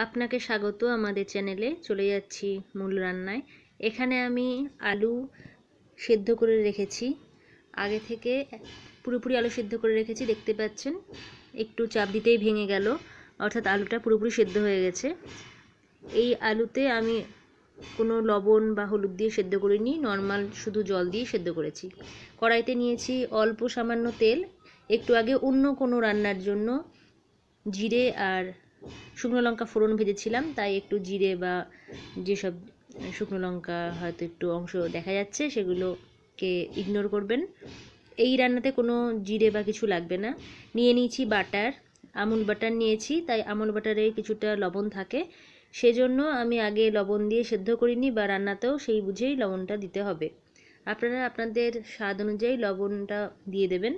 আপনাকে স্বাগত আমাদের চ্যানেলে। চলে যাচ্ছি মূল রান্নায়। এখানে আমি আলু সেদ্ধ করে রেখেছি, আগে থেকে পুরোপুরি আলু সেদ্ধ করে রেখেছি। দেখতে পাচ্ছেন একটু চাপ দিতেই ভেঙে গেল, অর্থাৎ আলুটা পুরোপুরি সেদ্ধ হয়ে গেছে। এই আলুতে আমি কোনো লবণ বা হলুদ দিয়ে সেদ্ধ করিনি, নর্মাল শুধু জল দিয়ে সেদ্ধ করেছি। কড়াইতে নিয়েছি অল্প সামান্য তেল। একটু আগে অন্য কোনো রান্নার জন্য জিরে আর শুকনো লঙ্কা ফোড়ন ভেজেছিলাম, তাই একটু জিরে বা যেসব শুকনো লঙ্কা হয়তো একটু অংশ দেখা যাচ্ছে সেগুলোকে ইগনোর করবেন। এই রান্নাতে কোনো জিরে বা কিছু লাগবে না। নিয়ে নিয়েছি বাটার, আমুল বাটার নিয়েছি, তাই আমুল বাটারে কিছুটা লবণ থাকে, সেজন্য আমি আগে লবণ দিয়ে সেদ্ধ করিনি, বা রান্নাতেও সেই বুঝেই লবণটা দিতে হবে। আপনারা আপনাদের স্বাদ অনুযায়ী লবণটা দিয়ে দেবেন।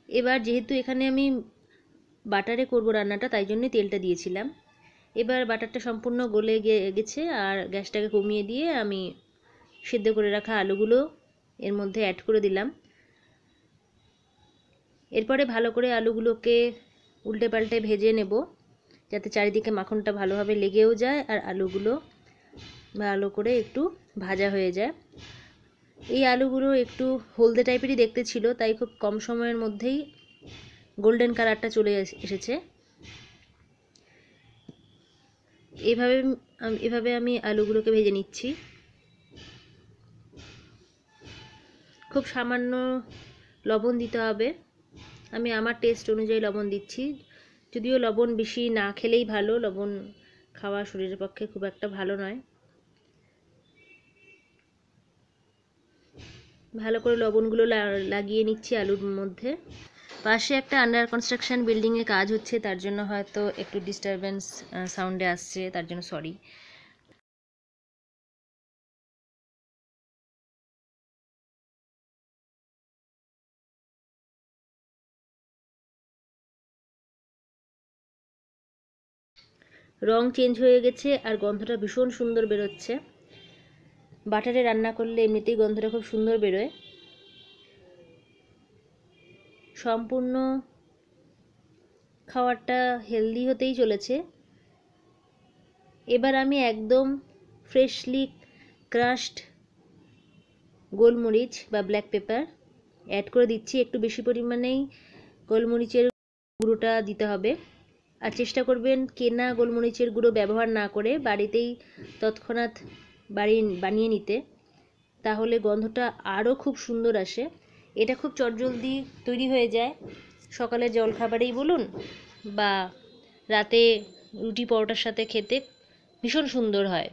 এবার যেহেতু এখানে আমি বাটারে করব রান্নাটা, তাই জন্যই তেলটা দিয়েছিলাম। এবার বাটারটা সম্পূর্ণ গলে গেছে, আর গ্যাসটাকে কমিয়ে দিয়ে আমি সেদ্ধ করে রাখা আলুগুলো এর মধ্যে অ্যাড করে দিলাম। এরপরে ভালো করে আলুগুলোকে উল্টে পাল্টে ভেজে নেব, যাতে চারিদিকে মাখনটা ভালোভাবে লেগেও যায় আর আলুগুলো ভালো করে একটু ভাজা হয়ে যায়। এই আলুগুলো একটু হলদে টাইপেরই দেখতে ছিল, তাই খুব কম সময়ের মধ্যেই গোল্ডেন কালারটা চলে এসেছে। এভাবে আমি আলুগুলোকে ভেজে নিচ্ছি। খুব সামান্য লবণ দিতে হবে, আমি আমার টেস্ট অনুযায়ী লবণ দিচ্ছি। যদিও লবণ বেশি না খেলেই ভালো, লবণ খাওয়া শরীরের পক্ষে খুব একটা ভালো নয়। ভালো করে লবণগুলো লাগিয়ে নিচ্ছি আলুর মধ্যে। পাশে একটা আন্ডার কনস্ট্রাকশন বিল্ডিংয়ে কাজ হচ্ছে, তার জন্য হয়তো একটু ডিস্টারবেন্স সাউন্ডে আসছে, তার জন্য সরি। রং চেঞ্জ হয়ে গেছে আর গন্ধটা ভীষণ সুন্দর বেরোচ্ছে। বাটারে রান্না করলে এমনিতেই গন্ধটা খুব সুন্দর বেরোয়। সম্পূর্ণ খাবারটা হেলদি হতেই চলেছে। এবার আমি একদম ফ্রেশলি ক্রাশড গোলমরিচ বা ব্ল্যাক পেপার অ্যাড করে দিচ্ছি। একটু বেশি পরিমাণেই গোলমরিচের গুঁড়োটা দিতে হবে, আর চেষ্টা করবেন কেনা গোলমরিচের গুঁড়ো ব্যবহার না করে বাড়িতেই তৎক্ষণাৎ বানিয়ে নিতে, তাহলে গন্ধটা আরও খুব সুন্দর আসে। এটা খুব চটজলদি তৈরি হয়ে যায়, সকালের জলখাবারেই বলুন বা রাতে রুটি পরোটার সাথে খেতে ভীষণ সুন্দর হয়।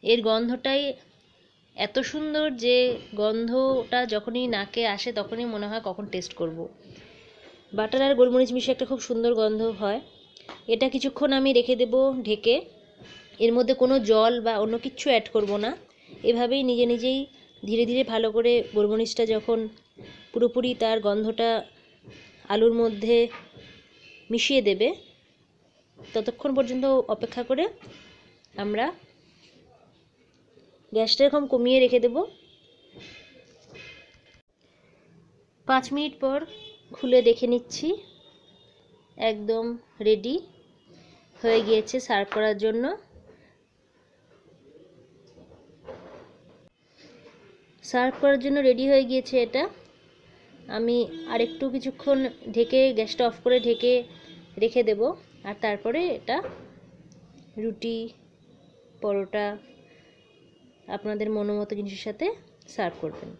এর গন্ধটাই এত সুন্দর যে গন্ধটা যখনই নাকে আসে তখনই মনে হয় কখন টেস্ট করব। বাটার আর গোলমরিচ মিশিয়ে একটা খুব সুন্দর গন্ধ হয়। এটা কিছুক্ষণ আমি রেখে দেব ঢেকে। এর মধ্যে কোনো জল বা অন্য কিছু অ্যাড করব না। এভাবেই নিজে নিজেই ধীরে ধীরে ভালো করে গোলমরিচটা যখন পুরোপুরি তার গন্ধটা আলুর মধ্যে মিশিয়ে দেবে, ততক্ষণ পর্যন্ত অপেক্ষা করে আমরা গ্যাসটা এরকম কমিয়ে রেখে দেব। 5 মিনিট পর খুলে দেখে নিচ্ছি, একদম রেডি হয়ে গিয়েছে সার্ভ করার জন্য। রেডি হয়ে গিয়েছে এটা। আমি আরেকটু কিছুক্ষণ ঢেকে, গ্যাসটা অফ করে ঢেকে রেখে দেব, আর তারপরে এটা রুটি পরোটা আপনাদের মনোমতো জিনিসের সাথে সার্ভ করবেন।